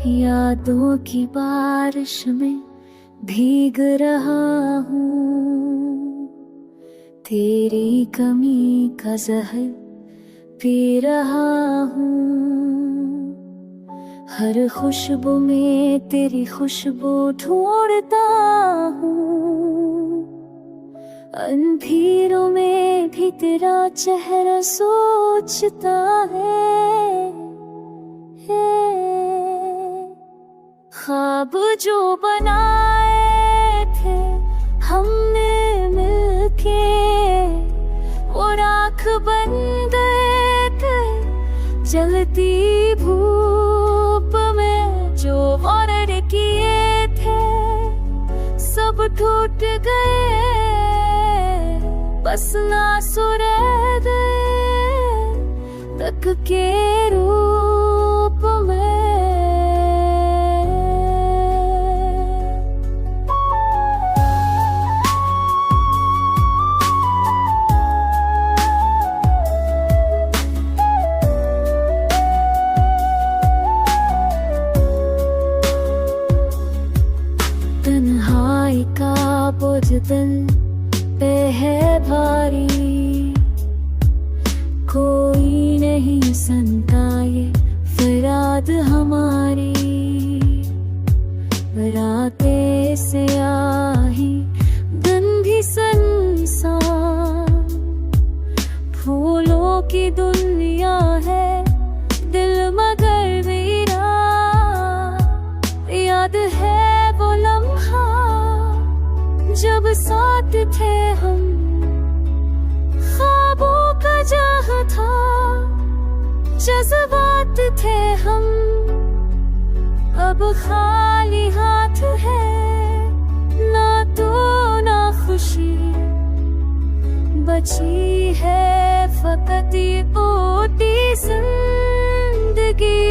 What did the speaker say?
यादों की बारिश में भीग रहा हूँ, तेरी कमी का जहर पी रहा हूँ। हर खुशबू में तेरी खुशबू ढूंढता हूँ, अंधेरों में भी तेरा चेहरा सोचता है। ख्वाब जो बनाए थे हमने मिलके, वो राख बन गए थे जलती धूप में। जो वादे किए थे सब टूट गए, बस आंसू रह गए तक के रूप में। तन्हाई का बोझ दिल पे है भारी, कोई नहीं सुनता ये फरियाद हमारी। रातें से आही दिन भी सुनसान, फूलों की दुनिया है दिल मगर वीरा। याद है वो लम्हा जब साथ थे हम, ख्वाबों का जाह था जज्बात थे हम। अब खाली हाथ है, ना तो ना खुशी बची है, फकत ये टूटी जिंदगी।